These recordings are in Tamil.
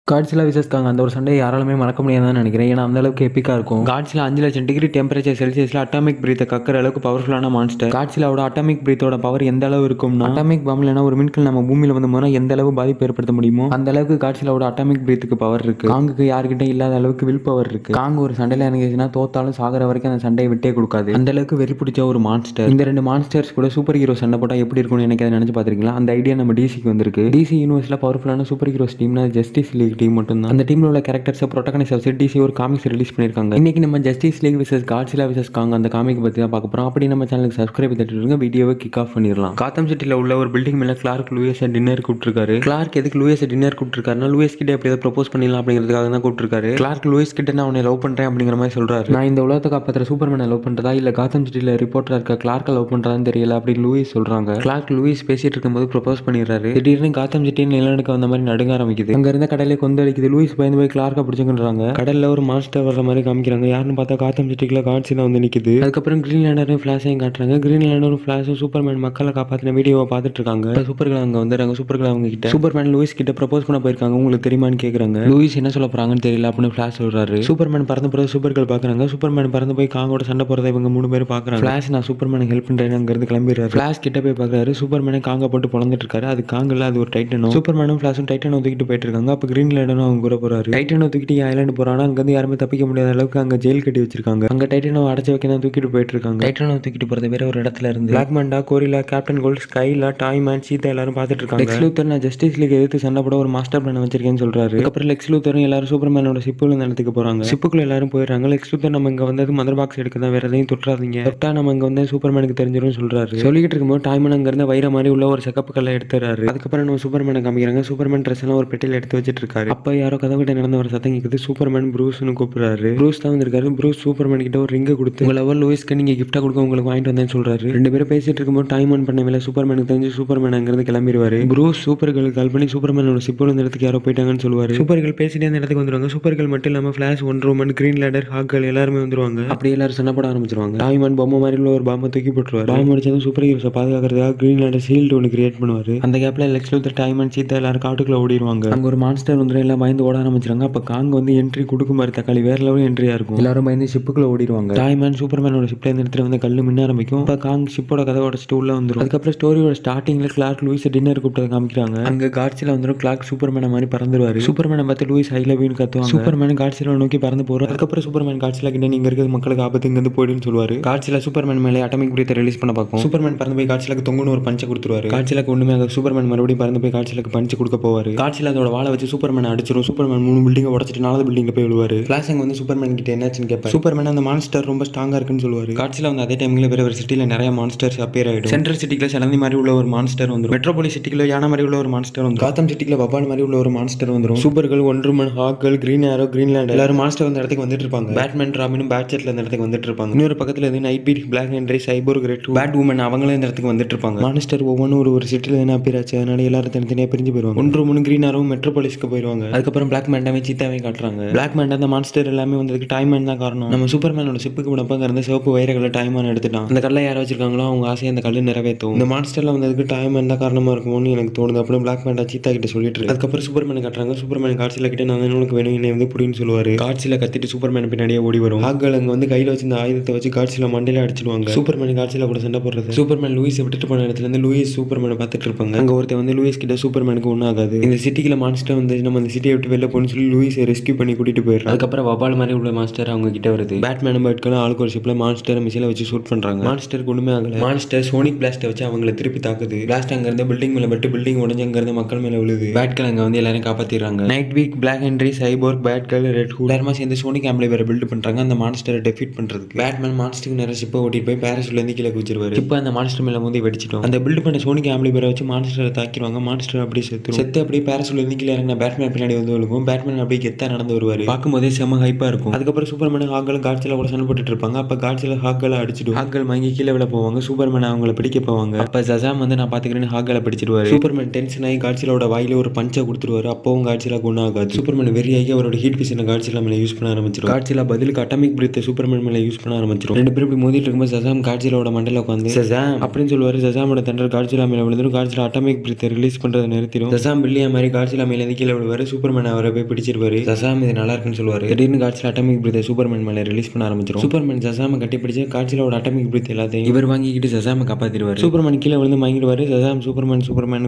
காட்ஸிலா விசஸ் காங் அந்த ஒரு சண்டையை யாராலுமே மறக்க முடியாதுன்னு நினைக்கிறேன். ஏன்னா அந்த அளவுக்கு எப்பிக்கா இருக்கும். காட்ஸிலா 5,00,000 டிகிரி டெம்பரேச்சர் செல்சியஸ்ல அட்டாமிக் பிரீத்தை கக்கிற அளவுக்கு பவர்ஃபுல்லான மான்ஸ்டர். காட்ஸிலாவோட அட்டாமிக் பிரீத்தோட பவர் எந்த அளவு இருக்கும்னா, அட்டாமிக் பாம் இல்லைனா ஒரு மின்கல் நம்ம பூமியில வந்து போனா எந்த அளவு பாதிப்பு ஏற்படுத்த முடியுமோ அந்த அளவுக்கு காட்ஸிலாவோட அட்டாமிக் பிரீத்துக்கு பவர் இருக்கு. காங்குக்கு யாருக்கிட்ட இல்லாத அளவுக்கு வில் பவர் இருக்கு. காங் ஒரு சண்டையில இறங்கிச்சுன்னா தோத்தாலும் சாகிற வரைக்கும் அந்த சண்டையை விட்டே கொடுக்காது. அந்த அளவுக்கு வெறி பிடிச்ச ஒரு மான்ஸ்டர். இந்த ரெண்டு மான்ஸ்டர்ஸ் கூட சூப்பர் ஹீரோ சண்டை போட்டா எப்படி இருக்கும்னு எனக்கு அதை நினைச்சு பாத்திருக்கீங்களா? அந்த ஐடியா நம்ம டிசிக்கு வந்திருக்கு. டிசி யூனிவர்ஸ்ல பவர்ஃபுல்லான சூப்பர் ஹீரோஸ் டீம்னா ஜஸ்டிஸ் லீக் டீம் மட்டும் தான். அந்த டீம்ல உள்ள கேரக்டர்ஸ் ப்ரோட்டகனிஸ்ட் வச்சு டிசி ஒரு காமிக்ஸ் ரிலீஸ் பண்ணிருக்காங்க. இன்னைக்கு நம்ம Justice League versus Godzilla versus Kong அந்த காமிக் பத்தி தான் பார்க்க போறோம். அப்படி நம்ம சேனலுக்கு சப்ஸ்கிரைப் தட்டிடுங்க. வீடியோவை கிக் ஆஃப் பண்ணிடலாம். காத்தம் சிட்டில உள்ள ஒரு பில்டிங் மேல கிளார்க் லூயிஸ் டின்னர் கூப்பிட்டுருக்காரு. கிளார்க் எதுக்கு லூயிஸ் டின்னர் கூப்பிட்டுருக்காருன்னா, லூயிஸ் கிட்ட எப்படியாவது ப்ரொபோஸ் பண்ணிடலாம் அப்படிங்கிறதுக்காக தான் கூப்பிட்டுருக்காரு. கிளார்க் லூயிஸ் கிட்ட நான் உன்னை லவ் பண்றேன் அப்படிங்கிற மாதிரி சொல்றாரு. நான் இந்த உலகத்தை காப்பாத்துற சூப்பர்மேனை லவ் பண்றதா இல்ல காத்தம் சிட்டில ரிப்போர்ட்டரா இருக்க கிளார்க்கை லவ் பண்றதான்னு தெரியல அப்படி லூயிஸ் சொல்றாங்க. கிளார்க் லூயிஸ் பேசிட்டு இருக்கும்போது ப்ரொபோஸ் பண்ணிடுறாரு. திடீர்னு காத்தம் சிட்டின்னு நிலநடுக்க வந்த மாதிரி நடுங்க ஆரம்பிக்குது. அங்க இருந்த கடலை கொந்தளிக்குது. லூயிஸ் பயந்து போய் கிளார்க்கை பிடிச்சுக்கிறாங்க. கடல்ல ஒரு மாஸ்டர் வர்ற மாதிரி காமிக்கிறாங்க. யாருன்னு பார்த்தா காத்தம் சிட்டிக்குள்ள காட்ஸிலா வந்து நிக்குது. அதுக்கப்புறம் கிரீன் லேண்டரும் ஃபிளாஷையும் காட்டுறாங்க. கிரீன் லேண்டரும் ஃபிளாஷும் சூப்பர்மேன் மக்களை காப்பாத்தின வீடியோவை பார்த்துட்டு இருக்காங்க. சூப்பர்கள் அங்க வந்துறாங்க. சூப்பர்கள் அவங்க கிட்ட சூப்பர்மேன் லூயிஸ் கிட்ட ப்ரப்போஸ் பண்ண போயிருக்காங்க. உங்களுக்கு தெரியுமான்னு கேக்குறாங்க. லூயிஸ் என்ன சொல்ல போறாங்கன்னு தெரியல அப்படின்னு ஃபிளாஷ் சொல்றாரு. சூப்பர்மேன் பறந்து போறது சூப்பர்கள் பாக்குறாங்க. சூப்பர்மேன் பறந்து போய் காங்கோட சண்டை போறதை இவங்க 3 பேர் பாக்குறாங்க. ஃபிளாஷ் நான் சூப்பர்மேனுக்கு ஹெல்ப் பண்றேன்னு அங்க இருந்து கிளம்பிடுறாரு. ஃபிளாஷ் கிட்ட போய் பாக்குறாரு. சூப்பர்மேனை காங்க போட்டு பொழந்துட்டு இருக்காரு. அது காங்கல அது ஒரு டைட்டனும். சூப்பர்மேனும் ஃபிளாஷும் டைட்டனும் தூக்கிட்டு போயிட்டு இருக்காங்க. அப்ப கிரீன் லேண்டரும் அவங்க கூட போறாரு. டைட்டனும் தூக்கிட்டு ஐலாண்ட் போறானா அங்க இருந்து யாருமே தப்பிக்க முடியாத அளவுக்கு அங்க ஜெயில் கட்டி வச்சிருக்காங்க. அங்க டைட்டனோ அடைச்சு வைக்க தான் தூக்கிட்டு போயிட்டு இருக்காங்க. டைட்டனோ தூக்கிட்டு போறது வேற ஒரு இடத்துல இருந்து பிளாக் மண்டா, கோரிலா, கேப்டன் கோல்ட், ஸ்கைலா, டாய் மேன், சீதா எல்லாரும் பார்த்துட்டு இருக்காங்க. லெக்ஸ் லூத்தர் நான் ஜஸ்டிஸ் லீக் எதிர்த்து சண்டை போட ஒரு மாஸ்டர் பிளான் வச்சிருக்கேன்னு சொல்றாரு. அதுக்கப்புறம் லெக்ஸ் லூத்தரும் எல்லாரும் சூப்பர்மேனோட ஷிப்புல இந்த இடத்துக்கு போறாங்க. ஷிப்புக்குள்ள எல்லாரும் போயிடுறாங்க. லெக்ஸ் லூத்தர் நம்ம இங்க வந்தது மதர் பாக்ஸ் எடுக்க தான், வேற எதையும் தொட்டாதீங்க, தொட்டா நம்ம இங்க வந்து சூப்பர்மேனுக்கு தெரிஞ்சிரும் சொல்றாரு. சொல்லிட்டு இருக்கும்போது டாய்மன் அங்க இருந்த வைர மாதிரி உள்ள ஒரு செக்கப்பு கல்லை எடுத்துறாரு. அதுக்கப்புறம் நம்ம சூப்பர்மேனை காமிக்கிறாங்க. சூப்பர்மேன் ட்ரெஸ் எல்லாம் ஒரு பெட்டியில எடுத்து வச்சிட்டு இருக்காரு. அப்ப யாரோ கதவு கிட்ட நடந்த ஒரு சத்தம் கேக்குது. சூப்பர்மேன் ப்ரூஸ்னு கூப்பிடுறாரு. ப்ரூஸ் தான் வந்திருக்காரு. ப்ரூஸ் சூப்பர்மேன் கிட்ட ஒரு ரிங்கை கொடுத்து உங்க லவர் லூயிஸ்க்கு நீங்க கிஃப்டா கொடுக்க உங்களுக்கு வாங்கிட்டு வந்தேன்னு சொல்றாரு. ரெண்டு பேரும் பேசிட்டு இருக்கும்போது டைம் ஆன் பண்ண வேலை சூப்பர்மேனுக்கு தெரிஞ்சு சூப்பர்மேன் அங்கிருந்து கிளம்பிடுவாரு. ப்ரூஸ் சூப்பர்களுக்கு கால் பண்ணி சூப்பர்மேனோட ஷிப்போட இந்த இடத்துக்கு யாரோ போயிட்டாங்கன்னு சொல்லுவாரு. சூப்பர்கள் பேசிட்டே அந்த இடத்துக்கு வந்துருவாங்க. சூப்பர்கள் மட்டும் இல்லாம Flash, Wonder Woman, Green Lantern, ஹாக்கள் எல்லாருமே வந்துருவாங்க. அப்படி எல்லாரும் சண்டை போட ஆரம்பிச்சிருவாங்க. டாய்மன் பொம்மை மாதிரி உள்ள ஒரு பாம்பை தூக்கி போட்டுருவாரு. பாம்பு அடிச்சதும் சூப்பர் ஹீரோஸை பாதுகாக்கிறதுக்காக கிரீன் லேண்டர் ஷீல்டு ஒன்று கிரியேட் பண்ணுவாரு. அந்த கேப்ல லெக்ஸ் லூத்தர், டாய்மன், சீதா எல்லாரும் காட்டுக்குள்ள ஓடிடுவாங்க. அங்க ஒரு மான்ஸ்டர் வந்து எல்லாம் பயந்து ஓட ஆரம்பிச்சிருங்க. அப்ப காங்க வந்து என்ட்ரி கொடுக்கும் மாதிரி தக்காளி வேற லெவல் என்ட்ரியா இருக்கும். எல்லாரும் பயந்து ஷிப்புக்குள்ள ஓடிடுவாங்க. டாய்மேன் சூப்பர்மேனோட ஷிப்ல இந்த இடத்துல வந்து கல்லு மின்ன ஆரம்பிக்கும். அப்ப காங் ஷிப்போட கதை உடச்சிட்டு உள்ள வந்துரும். அதுக்கப்புறம் ஸ்டோரியோட ஸ்டார்டிங்ல கிளார்க் லூயிஸ் டின்னர் கூப்பிட்டு காமிக்கிறாங்க. அங்க காட்ஸிலா வந்துரும். கிளார்க் சூப்பர்மேனை மாதிரி பறந்துருவாரு. சூப்பர்மேனை பார்த்து லூயிஸ் ஐ லவ் யூன்னு கத்துவாங்க. சூப்பர்மேன் காட்ஸிலா நோக்கி பறந்து போறாரு. அதுக்கப்புறம் சூப்பர்மேன் காட்ஸிலா கிட்ட நீங்க இருக்கிறது மக்களுக்கு ஆபத்து, இங்க இருந்து போயிடுன்னு சொல்லுவாரு. காட்ஸிலா சூப்பர்மேன் மேலே அட்டாமிக் பிரீத்தை ரிலீஸ் பண்ண பார்க்கும். சூப்பர்மேன் பறந்து போய் காட்ஸிலாக்கு தொங்குன்னு ஒரு பஞ்சை கொடுத்துருவாரு. காட்ஸிலாக்கு ஒண்ணுமே ஆகாது. சூப்பர்மேன் மறுபடியும் பறந்து போய் காட்ஸிலாக்கு பஞ்சு கொடுக்க போவாரு. காட்ஸிலா அதோட வாளை வச்சு சூப்பர்மேனை அடிச்சிரும். சூப்பர்மேன் 3 பில்டிங்கை உடச்சிட்டு 4வது பில்டிங்ல போய் விழுவாரு. ஃபிளாஷ் அங்க வந்து சூப்பர்மேன் கிட்ட என்னாச்சுன்னு கேட்பாரு. சூப்பர்மேன் அந்த மான்ஸ்டர் ரொம்ப ஸ்ட்ராங்கா இருக்குன்னு சொல்லுவாரு. காட்ஸிலா வந்து அதே டைம்ல வேற ஒரு சிட்டில நிறைய மான்ஸ்டர்ஸ் அப்பியர் ஆயிடும். சென்ட்ரல் சிட்டிக்குள்ள சலந்தி மாதிரி உள்ள ஒரு மான்ஸ்டர் வந்துரும். மெட்ரோபாலிஸ் சிட்டிக்குள்ள யானை மாதிரி உள்ள ஒரு மான்ஸ்டர் வந்துரும். காத்தம் சிட்டிக்குள்ள வபால் மாதிரி உள்ள ஒரு மான்ஸ்டர் வந்துரும். சூப்பர்கள், ஒண்டர்மேன், ஹாக்கள், கிரீன் ஆரோ, கிரீன் லேண்ட் எல்லாரும் மான்ஸ்டர் அந்த இடத்துக்கு வந்துட்டு இருப்பாங்க. பேட்மேன், ராபினும் பேட்ஜெட்ல அந்த இடத்துக்கு வந்துட்டு இருப்பாங்க. இன்னொரு பக்கத்துல இருந்து Night Beat, Black Henry, Cyborg, Red Bat Woman அவங்களே இந்த இடத்துக்கு வந்துட்டு இருப்பாங்க. மான்ஸ்டர் ஒவ்வொன்றும் ஒரு சிட்டில என்ன அப்பியர் ஆச்சு. அதனால எல்லாரும் தனித்தனியா பிரிஞ்சு போயிருவாங்க. ஒண்டர்மேன், கிரீன் ஆரோ மெட்ரோபாலிஸ்க்கு போயிருவாங்க. அதுக்கப்புறம் பிளாக் மேண்டாவே சீத்தாவே காட்டுறாங்க. பிளாக் மேண்டா அந்த மான்ஸ்டர் எல்லாமே வந்ததுக்கு டைமன் தான் காரணம். நம்ம சூப்பர்மேனோட ஷிப்புக்கு முன்னப்ப இருந்த சிவப்பு வைரகளை டைமன் எடுத்துட்டான். அந்த கல்லை யாரை வச்சிருக்காங்களோ அவங்க ஆசையை அந்த கல்லு நிறைவேற்றும். இந்த மான்ஸ்டர்ல வந்ததுக்கு டைமன் தான் காரணமா இருக்குமோன்னு எனக்கு தோணுது. அப்புறம் பிளாக் மேண்டா சீத்தா கிட்ட சொல்லிட்டு இருக்கு. அதுக்கப்புறம் சூப்பர்மேன் காட்டுறாங்க. சூப்பர்மேன் காட்ஸிலா கிட்ட நான் உனக்கு வேணும் என்னை வந்து புடின்னு சொல்லுவாரு. காட்ஸிலா கத்திட்டு சூப்பர்மேன் பின்னாடியே ஓடி வரும். ஹாக்கள் அங்க வந்து கையில வச்சு இந்த ஆயுதத்தை வச்சு காட்ஸிலா மண்டையில அடிச்சிடுவாங்க. சூப்பர்மேன் காட்ஸிலா கூட சண்டை போடுறது. சூப்பர்மேன் லூயிஸ் விட்டுட்டு போன இடத்துல இருந்து லூயிஸ் சூப்பர்மேனை பார்த்துட்டு இருப்பாங்க. அங்க ஒருத்தர் வந்து லூயிஸ் கிட்ட சூப்பர்மேனுக்கு ஒன்றும் ஆகாது. இந்த சிட்டிக்குள்ள மான்ஸ்டர் வந்து நம்ம அந்த சிட்டியை விட்டு வெளில போன்னு சொல்லி லூயிஸை ரெஸ்கியூ பண்ணி கூட்டிட்டு போயிடுறாங்க. அதுக்கப்புறம் வபால் மாதிரி உள்ள மாஸ்டர் அவங்க கிட்ட வருது. பேட்மேன் பேட்களும் ஆளுக்கு ஒரு ஷிப்ல மான்ஸ்டர் மிஷில வச்சு ஷூட் பண்றாங்க. மான்ஸ்டருக்கு ஒண்ணுமே ஆகல. மான்ஸ்டர் சோனிக் பிளாஸ்ட்டை வச்சு அவங்களை திருப்பி தாக்குது. பிளாஸ்ட் அங்க இருந்த பில்டிங் மேல பட்டு பில்டிங் உடஞ்சு அங்க இருந்த மக்கள் மேல விழுது. பேட்கள் அங்க வந்து எல்லாரும் காப்பாத்திடுறாங்க. Nightwing, Black Henry, Cyborg, பேட்கள், ரெட் ஹூட் எல்லாருமா சேர்ந்து சோனிக் ஆம்பிளிஃபையரை பில்ட் பண்றாங்க அந்த மான்ஸ்டரை டெஃபீட் பண்றதுக்கு. பேட்மேன் மான்ஸ்டருக்கு நேரா ஷிப்பை ஓட்டிட்டு போய் பாராசூட்ல இருந்து கீழே குதிச்சிருவாரு. ஷிப் அந்த மான்ஸ்டர் மேல வந்து வெடிச்சிட்டோம். அந்த பில்ட் பண்ண சோனிக் ஆம்பிளிஃபையரை வச்சு மான்ஸ்டரை தாக்கிடுவாங்க. மான்ஸ்டர் அப்படியே செத்து அப்படியே பாராசூட்ல இருந்து கீழே இறங்கின பேட்மேன் பின்னாடி வந்து விழுகும். பேட்மேன் அப்படியே கெத்தா நடந்து வருவாரு. பார்க்கும்போதே செம ஹைப்பா இருக்கும். அதுக்கப்புறம் சூப்பர்மேன் ஹாக்களும் காட்ஸிலா கூட சண்டை போட்டுட்டு இருப்பாங்க. அப்ப காட்ஸிலா ஹாக்களை அடிச்சிடும். ஹாக்கள் வாங்கி கீழே விட போவாங்க. சூப்பர்மேன் அவங்களை பிடிக்க போவாங்க. அப்ப ஷசாம் வந்து நான் பாத்துக்கிறேன்னு ஹாக்களை பிடிச்சிடுவாரு. சூப்பர்மேன் டென்ஷன் ஆகி காட்ஸிலாவோட வாயில ஒரு பஞ்சை கொடுத்துருவாரு. அப்பவும் காட்ஸிலா ஒன்றும் ஆகாது. சூப்பர்மேன் வெறியாகி அவரோட ஹீட் பிசின காட்ஸிலா மேல யூஸ் பண்ண ஆரம்பிச்சிடும். காட்ஸிலா பதிலுக்கு அட்டாமிக் பிரீத்தை சூப்பர்மேன் மேல யூஸ் பண்ண ஆரம்பிச்சிடும். ரெண்டு பேரும் இப்படி மோதிட்டு இருக்கும்போது ஷசாம் காட்ஸிலாவோட மண்டல உட்காந்து ஷசாம் அப்படின்னு சொல்லுவாரு. ஷசாமோட தண்டர் காட்ஸிலா மேல விழுந்துடும். காட்ஸிலா அட்டாமிக் பிரீத்தை ரிலீஸ் பண்றதை நிறுத்திடும். ஷசாம் பில்லியா மாதிரி காட்ஸிலா மேல இருந்து கீழே விழுவாரு. போயிருப்பாரு. சூப்பர்மேன் அவரை போய் பிடிச்சிருப்பாரு. சசாம் இது நல்லா இருக்குன்னு சொல்லுவாரு. திடீர்னு காட்சியில் அட்டாமிக் பிரீத்தை சூப்பர்மேன் மேல ரிலீஸ் பண்ண ஆரம்பிச்சிடும். சூப்பர்மேன் சசாம கட்டி பிடிச்சு காட்சியிலோட அட்டாமிக் பிரீத் எல்லாத்தையும் இவர் வாங்கிக்கிட்டு சசாம காப்பாத்திடுவாரு. சூப்பர்மேன் கீழே விழுந்து வாங்கிடுவாரு. Shazam Superman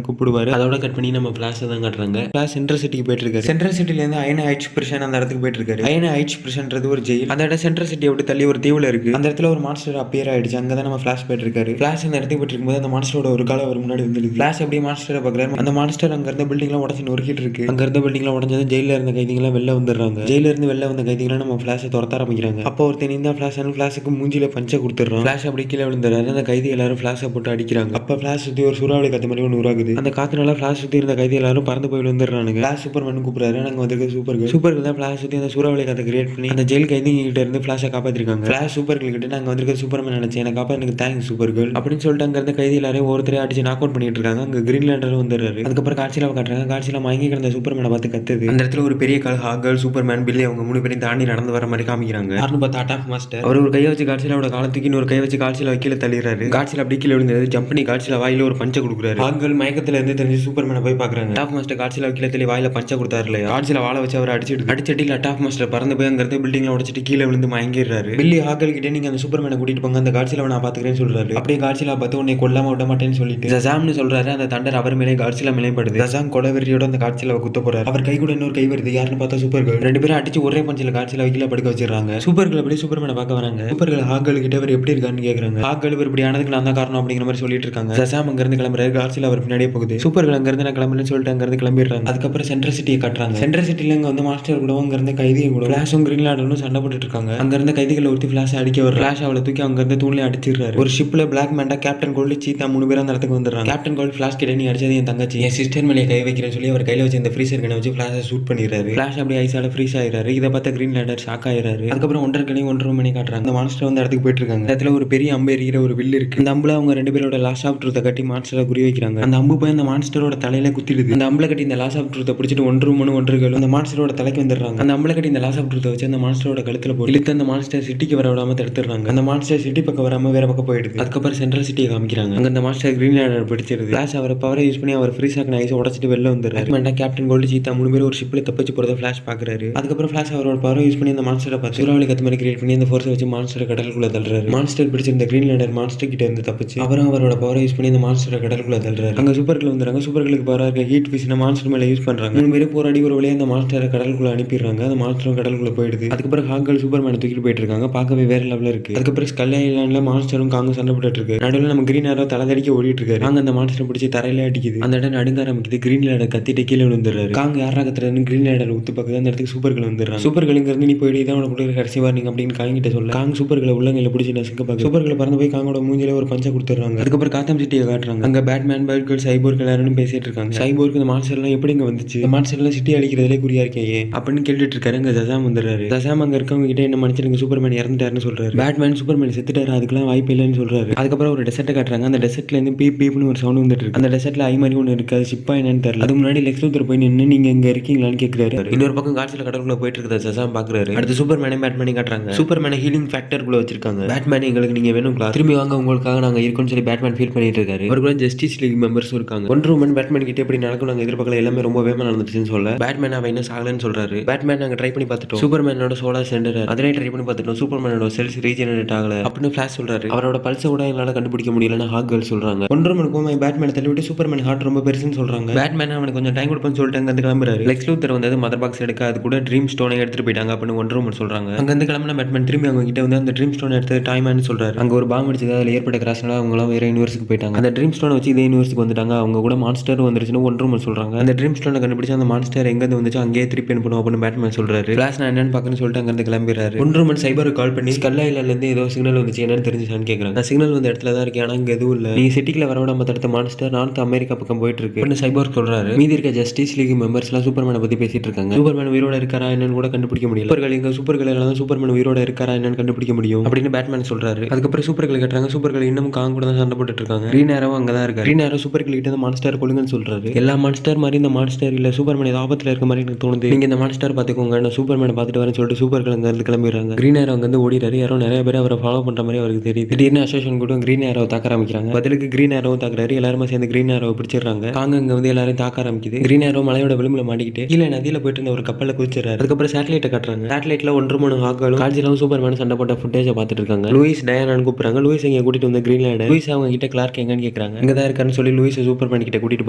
கூப்பிடுவாரு. அதோட கட் பண்ணி நம்ம பிளாஷ் தான் காட்டுறாங்க. பிளாஷ் சென்ட்ரல் சிட்டிக்கு போயிட்டு இருக்காரு. சென்ட்ரல் சிட்டில இருந்து அயன ஹைட்ஸ் பிரிஷன் அந்த இடத்துக்கு போயிட்டு இருக்காரு. அயன ஹைட்ஸ் பிரிஷன்றது ஒரு ஜெயில். அந்த இடம் சென்ட்ரல் சிட்டியை விட்டு தள்ளி ஒரு தீவுல இருக்கு. அந்த இடத்துல ஒரு மான்ஸ்டர் அப்பியர் ஆயிடுச்சு. அங்கதான் நம்ம பிளாஷ் போயிட்டு இருக்காரு. பிளாஷ் அந்த இடத்துக்கு போயிட்டு இருக்கும்போது அந்த மான்ஸ்டரோட ஒரு கால அவர் முன்னாடி வந்து பிளாஷ் அப்படியே மான்ஸ்டரை பாக்குறாரு. அந்த மான்ஸ்டர் அங்க இருந்த பில்டிங்லாம் உடச்சு நொறுக்கிட்டு இருக்கு. அங்க இருந்த பில்டிங்லாம் உடஞ்சது ஜெயில இருந்த கைதிகள் வெளில வந்துடுறாங்க. ஜெயில இருந்து வெளில வந்த கைதிகளை நம்ம பிளாஷை துரத்த ஆரம்பிக்கிறாங்க. அப்போ ஒருத்தன் இந்த பிளாஷுக்கு மூஞ்சில பஞ்ச கொடுத்துறான். பிளாஷ் அப்படி கீழே விழுந்துறாரு. அந்த கைதி எல்லாரும் பிளாஷை போட்டு அடிக்கிறாங்க. அப்ப பிளாஷ் சுத்தி ஒரு சூறாவளி காத்து மாதிரி ஒன்று உருவாகுது. அந்த காத்துனால பிளாஷ் சுத்தி இருந்த கைதி எல்லாரும் பறந்து போய் விழுந்துடுறாங்க. பிளாஷ் சூப்பர்மேன் கூப்பிடுறாரு. நாங்க வந்திருக்க சூப்பர்கள் தான் பிளாஷ் சுத்தி அந்த சூறாவளி காத்தை கிரியேட் பண்ணி அந்த ஜெயில் கைதி கிட்ட இருந்து பிளாஷை காப்பாத்திருக்காங்க. பிளாஷ் சூப்பர்கள் கிட்ட நாங்க வந்திருக்க சூப்பர்மேன் நினைச்சேன், எனக்கு காப்பாத்துக்கு தேங்க்ஸ் சூப்பர்கள் அப்படின்னு சொல்லிட்டு அங்க இருந்த கைதி எல்லாரையும் ஒருத்தரையும் அடிச்சு நாக் அவுட் பண்ணிட்டு இருக்காங்க. அங்க கிரீன் லேண்டர் வந்துடுறாரு. அதுக்கப்புறம் காட்சியில காட்டுறாங்க. காட்சியில மயங்கி கிடந்த சூப்பர்மேனை பார்த்து கத்துது. அந்த இடத்துல ஒரு பெரிய கால் ஹாகல் சூப்பர்மேன் பில்லி அவங்க 3 பேரையும் தாண்டி நடந்து வர மாதிரி காமிக்கிறாங்க. யாருன்னு பார்த்தா அட்டாக் மாஸ்டர். அவர் ஒரு கையை வச்சு காட்சியிலோட காலத்துக்கு இன்னொரு கை வச்சு காட்சியில கீழே தள்ளிடுறாரு. காட்சியில அப்படி கீழே விழுந்தது ஜம்ப் பண்ணி காட்சியில வாயில ஒரு பஞ்ச கொடுக்குறாரு. ஹாகல் மயக்கத்துல இருந்து தெரிஞ்சு சூப்பர்மேனை போய் பாக்குறாங்க. அட்டாக் மாஸ்டர் காட்சியில கீழே தள்ளி வாயில பஞ்ச கொடுத்தாரு இல்லையா, காட்சியில வாழ வச்சு அவர் அடிச்சட்டில அட்டாக் மாஸ்டர் பறந்து போய் அங்க இருந்து பில்டிங்ல உடைச்சிட்டு கீழே விழுந்து மயங்கிடுறாரு. பில்லி ஹாகல் கிட்டே நீங்க அந்த சூப்பர்மேனை கூட்டிட்டு போங்க, அந்த காட்சியில நான் பாத்துக்கிறேன்னு சொல்றாரு. அப்படியே காட்சியில பார்த்து உன்னை கொல்லாம விட மாட்டேன்னு சொல்லிட்டு சசாம்னு சொல்றாரு. அந்த தண்டர் அவர் மேலே காட்சியில மேலைப்படுது. சசாம் கொலவெறியோட அந்த காட்சியில குத்த போறாரு. அவர் கை கூட இன்னொரு கை வருது. யாருன்னு பார்த்தா சூப்பர்கள். 2 பேரும் அடிச்சு ஒரே பஞ்சில காட்சியில வைக்கல படுக்க வச்சிடறாங்க. சூப்பர்கள் அப்படியே சூப்பர்மேனை பார்க்க வராங்க. சூப்பர்கள் ஹாகல் கிட்ட அவர் எப்படி இருக்கான்னு கேக்குறாங்க. ஹாகல் இவர் இப்படி ஆனதுக்கு நான் தான் காரணம் அப்படிங்கிற மாதிரி சொல்லிட்டு இருக்காங்க. சசாம் அங்க இருந்து கிளம்புறாரு. காட்சியில அவர் பின்னாடியே போகுது. சூப்பர்கள் அங்க இருந்து நான் கிளம்புறேன்னு சொல்லிட்டு அங்க இருந்து கிளம்பிடுறாங்க. அதுக்கப்புறம் சென்ட்ரல் சிட்டியை காட்டுறாங்க. சென்ட்ரல் சிட்டில இங்க வந்து மாஸ்டர் கூட அங்க இருந்த கைதியும் கூட பிளாஷும் கிரீன் லேண்டரும் சண்டை போட்டுட்டு இருக்காங்க. அங்க இருந்த கைதிகளை ஒருத்தி பிளாஷ் அடிக்க வர பிளாஷ் அவளை தூக்கி அங்க இருந்து தூண்ல அடிச்சிடுறாரு. ஒரு ஷிப்ல பிளாக் மேண்டா கேப்டன் கோல்டு சீதா 3 பேரும் அந்த இடத்துக்கு வந்துடுறாங்க. கேப்டன் கோல்டு பிளாஷ் கிட்ட நீ அடிச்சது என் தங்கச்சி, என் சிஸ்டர் மேலே கை வைக்கிறேன்னு சொல்லி அவர் கையில வச்சு இந்த ஃப்ரீசர் கண்ணை வச்சு பிளாஷை ஷூட் பண்ணிடுறாரு. பிளாஷ் அப்படியே ஐஸால ஃப்ரீஸ் ஆயிடுறாரு. இதை பார்த்த கிரீன் லேண்டர் ஷாக் ஆயிடுறாரு. அதுக்கப்புறம் 1.5 மணி காட்டுறாங்க. அந்த மான்ஸ்டர் வந்து இடத்துக்கு போயிட்டு இருக்காங்க. இடத்துல ஒரு பெரிய அம்பு எறிகிற ஒரு வில் இருக்கு. அந்த அம்புல அவங்க 2 பேரோட லாஸ் ஆஃப் ட்ரூத்தை கட்டி மான்ஸ்டரை குறி வைக்கிறாங்க. அந்த அம்பு போய் அந்த மான்ஸ்டரோட தலையில குத்திடுது. அந்த அம்புல கட்டி இந்த லாஸ் ஆஃப் ட்ரூத்தை பிடிச்சிட்டு 1 அந்த மான்ஸ்டரோட தலைக்கு வந்துடுறாங்க. அந்த அம்புல கட்டி இந்த லாஸ் ஆஃப் ட்ரூத்தை வச்சு அந்த மான்ஸ்டரோட கழுத்துல போய் இழுத்து அந்த மான்ஸ்டர் சிட்டிக்கு வர விடாம தடுத்துறாங்க. அந்த மான்ஸ்டர் சிட்டி பக்கம் வராம வேற பக்கம் போயிடுது. அதுக்கப்புறம் சென்ட்ரல் சிட்டியை காமிக்கிறாங்க. அங்க அந்த மான்ஸ்டர் கிரீன் லேண்டர் பிடிச்சிருது. பிளாஷ் அவர் பவரை யூஸ் பண்ணி அவர் ஃப்ரீஸ் ஆக்கின ஐஸ் உடைச்சிட்டு வெளில வந்துடுறாரு. கேப்டன் கோல்டு சீதா 3 பேரும் ஒரு ஷிப்ல தப்பிச்சு போறத ஃபிளாஷ் பாக்குறாரு. அதுக்கப்புறம் ஃபிளாஷ் அவரோட பவரை யூஸ் பண்ணி அந்த மான்ஸ்டரை பார்த்து சூறாவளி கத்து மாதிரி கிரியேட் பண்ணி அந்த ஃபோர்ஸை வச்சு மான்ஸ்டரை கடலுக்குள்ள தள்ளுறாரு. மான்ஸ்டர் பிடிச்சிருந்த கிரீன் லேண்டர் மான்ஸ்டர் கிட்ட இருந்து தப்பிச்சு அவரும் அவரோட பவரை யூஸ் பண்ணி அந்த மான்ஸ்டரை கடலுக்குள்ள தள்ளுறாரு. அங்க சூப்பர்கள் வந்துறாங்க. சூப்பர்களுக்கு பவரா இருக்க ஹீட் ஃபிஷ் மான்ஸ்டர் மேல யூஸ் பண்றாங்க. 3 பேரும் போராடி ஒரு வழியா அந்த மான்ஸ்டரை கடலுக்குள்ள அனுப்பிடுறாங்க. அந்த மான்ஸ்டரும் கடலுக்குள்ள போயிடுது. அதுக்கப்புறம் ஹாங்கல் சூப்பர்மேனை தூக்கிட்டு போயிட்டு இருக்காங்க. பார்க்கவே வேற லெவல்ல இருக்கு. அதுக்கப்புறம் ஸ்கல் ஐலாண்ட்ல மான்ஸ்டரும் காங்கும் சண்டை போட்டுட்டு இருக்கு. நடுவில் நம்ம கிரீன் ஆரோ தலைதடிக்க ஓடிட்டு இருக்காரு. அங்க அந்த மான்ஸ்டரை பிடிச்சி தரையில அடிக்குது. அந்த இடம் நடுங்க ஆரம்பிக்குது. கிரீன் லேடர் கத்திட்டு கீழே விழுந்துறாரு. காங்க யாரா கத்துறதுன்னு கிரீன் லேடர் உத்து பார்க்குது. அந்த இடத்துக்கு சூப்பர்கள் வந்துடுறாங்க. சூப்பர்களுங்க இருந்து நீ போயிட்டு இதான் உனக்கு கொடுக்குற கடைசி வார்னிங் அப்படின்னு காங்கிட்ட சொல்ல காங் சூப்பர்களை உள்ளங்கையில பிடிச்சி நசுக்க பார்க்க சூப்பர்களை பறந்து போய் காங்கோட மூஞ்சில ஒரு பஞ்சை கொடுத்துறாங்க. அதுக்கப்புறம் காத்தம் சிட்டியை காட்டுறாங்க. அங்க பேட்மேன் பேட்கர்ல் சைபோர்க் எல்லாரும் பேசிட்டு இருக்காங்க. சைபோர்க் இந்த மான்ஸ்டர் எல்லாம் எப்படி இங்க வந்துச்சு, இந்த மான்ஸ்டர் எல்லாம் சிட்டி அழிக்கிறதுலே குறியா இருக்கே அப்படின்னு கேட்டுட்டு இருக்காரு. அங்க சசாம் வந்துடுறாரு. சசாம் அங்க இருக்கவங்க கிட்ட என்ன மனுஷனுக்கு சூப்பர்மேன் இறந்துட்டாருன்னு சொல்றாரு. பேட்மேன் சூப்பர்மேன் செத்துட்டாரு, அதுக்கெல்லாம் வாய்ப்பு இல்லைன்னு சொல்றாரு. அதுக்கப்புறம் ஒரு டெசர்ட்டை காட்டுறாங்க. அந்த டெசர்ட்ல இருந்து பீப் பீப்னு ஒரு சவுண்ட் வந்துட்டு இருக்கு. அந்த டெசர்ட்ல ஐ மாதிரி ஒன்று இருக்கு. அது ஷிப்பா என்னன்னு தெரியல. அது முன்னாடி லெக்ஸ் லூத்தர் போய் நின்று நீங்க இங்க இருக்கீங்களான்னு கேட்கிறாரு. இன்னொரு பக்கம் காட்சியில கடலுக்குள்ள போயிட்டு இருக்கிறத சசாம் பாக்குறாரு. அடுத்து சூப்பர்மேனை பேட்மேனை காட்டுறாங்க. சூப்பர்மேனை ஹீலிங் ஃபேக்டர் குள்ள வச்சிருக்காங்க. பேட்மேன் எங்களுக்கு நீங்க வேணுங்களா, திரும்பி வாங்க உங்களுக்காக நாங்க இருக்கோம்னு சொல்லி பேட்மேன் ஃபீல் பண்ணிட்டு இருக்காரு. அவருக்குள்ள ஜஸ்டிஸ் லீக் மெம்பர்ஸ் இருக்காங்க. ஒன்று உமன் பேட்மேன் கிட்ட எப்படி நடக்கும் நாங்க எதிர்பார்க்கல, எல்லாமே ரொம்ப வேகமா நடந்துச்சுன்னு சொல்ல பேட்மேன் அவன் என்ன சாகலன்னு சொல்றாரு. பேட்மேன் நாங்க ட்ரை பண்ணி பார்த்துட்டோம். சூப்பர்மேனோட சோலார் சென்டர் அதனை ட்ரை பண்ணி பார்த்துட்டோம். சூப்பர்மேனோட செல்ஸ் ரீஜெனரேட் ஆகல அப்படின்னு ஃபிளாஷ் சொல்றாரு. அவரோட பல்ஸை கூட எங்களால கண்டுபிடிக்க முடியலன்னு ஹாகல் சொல்றாங்க. ஒன்று மணிக்கும் பேட்மேனை தள்ளிவிட்டு சூப்பர்மேன் ஹார்ட் ரொம்ப பெருசுன்னு சொல்றாங்க. பேட்மேன் அவனுக்கு கொஞ்சம் டைம் கொடுப்பேன்னு சொல்லிட்டு அங்க இருந்து கிளம்புறாரு. லெக்ஸ் லூத்தர் வந்து மதர் பாக்ஸ் எடுக்க அது கூட ட்ரீம் ஸ்டோனை எடுத்துட்டு போயிட்டாங்க அப்படின்னு ஒன்று மணி சொல்றாங்க. அங்க இருந்து கிளம்பின பேட்மேன் திரும்பி அவங்க கிட்ட வந்து அந்த ட்ரீம் ஸ்டோன் எடுத்து டைம்னு சொல்றாரு. அங்க ஒரு பாம்பு அடிச்சது, அதில் ஏற்பட்ட கிராஷ்னால அவங்களாம் வேற யூனிவர்ஸுக்கு போயிட்டாங்க. அந்த ட்ரீம் ஸ்டோனை வச்சு இதே யூனிவர்ஸுக்கு வந்துட்டாங்க. அவங்க கூட மான்ஸ்டர் வந்துருச்சுன்னு ஒன்று மணி சொல்றாங்க. அந்த ட்ரீம் ஸ்டோனை கண்டுபிடிச்சு அந்த மான்ஸ்டர் எங்க இருந்து வந்துச்சு அங்கேயே திருப்பி அனுப்பணும் அப்படின்னு பேட்மேன் சொல்றாரு. கிளாஸ் நான் என்னன்னு பாக்கணும்னு சொல்லிட்டு அங்க இருந்து கிளம்பிடுறாரு. ஒன்று மணி சைபருக்கு கால் பண்ணி ஸ்கல் ஐலாண்ட்ல இருந்து ஏதோ சிக்னல் வந்துச்சு, என்னன்னு தெரிஞ்சுச்சான்னு கேட்கறாங்க. நான் சிக்னல் வந்து இடத்துல தான் இருக்கேன், ஆனா இங்க எதுவும் இல்ல, நீ சிட்டிக்குள்ள வரவிட மத்த இடத்த மான்ஸ்டர் நார்த் அமெரிக்கா பக்கம் போயிட்டு இருக்கு சைபர் சொல்றாரு. மீதி இருக்க ஜஸ்டிஸ் லீக் மெம்பர்ஸ் எல்லாம் சூப்பர்மேனை பத்தி பேசிட்டு இருக்காங்க. சூப்பர்மேன் உயிரோட இருக்காரா என்னன்னு கூட கண்டுபிடிக்க முடியல. சூப்பர்கள் எல்லாம் சூப்பர்மேன் உயிரோட இருக்காரா என்னன்னு கண்டுபிடிக்க முடியும் அப்படின்னு பேட்மேன் சொல்றாரு. அதுக்கப்புறம் சூப்பர்கள் கட்டுறாங்க. சூப்பர்கள் இன்னும் காங் கூட தான் சண்டை போட்டுட்டு இருக்காங்க. கிரீன் ஆரோ அங்கதான் இருக்காரு. கிரீன் ஆரோ சூப்பர்கள் கிட்ட இந்த மான்ஸ்டர் கொள்ளுங்கன்னு சொல்றாரு. எல்லா மான்ஸ்டர் மாதிரி இந்த மான்ஸ்டர் இல்ல, சூப்பர்மேன் ஏதோ ஆபத்துல இருக்க மாதிரி எனக்கு தோணுது, நீங்க இந்த மான்ஸ்டர் பாத்துக்கோங்க, நான் சூப்பர்மேனை பாத்துட்டு வரேன்னு சொல்லிட்டு சூப்பர்கள் அங்க இருந்து கிளம்பிடுறாங்க. கிரீன் ஆரோ அங்க இருந்து ஓடிறாரு. யாரோ நிறைய பேர் அவரை ஃபாலோ பண்ற மாதிரி அவருக்கு தெரியுது. திடீர்னு அசோசியேஷன் கூட கிரீன் ஆரோ தாக்க ஆரம்பிக்கிறாங்க. பதிலுக்கு கிரீன் ஆரோ தாக்குறாரு. எல்லாருமே சேர்ந்து கிரீன் ஆரோ பிடிச்சிடுறாங்க. காங்க அங்க வந்து எல்லாரும் தாக்க ஆரம்பிக்குது. கிரீன் ஆரோ மலையோட விளிம்புல மாட்டிக்கிட்டு கீழே நதியில போயிட்டு இருந்த ஒரு கப்பல்ல குதிச்சிடறாரு. அதுக்கப்புறம் சேட்டலைட்டை காட்டுறாங்க. சேட்டலைட்ல 1.3 ஹாக்களும் காட்சிலாவும் சூப்பர்மேன் சண்டை போட்ட ஃபுட்டேஜை பார்த்துட்டு இருக்காங்க. லூயிஸ் டயானான்னு கூப்பிடுறாங்க. லூயிஸ் இங்க கூட்டிட்டு வந்த கிரீன்லாண்டர். லூயிஸ் அவங்க கிட்ட கிளார்க் எங்கன்னு கேட்கறாங்க. இங்க தான் இருக்காருன்னு சொல்லி லூயிஸ் சூப்பர்மேன் கிட்ட கூட்டிட்டு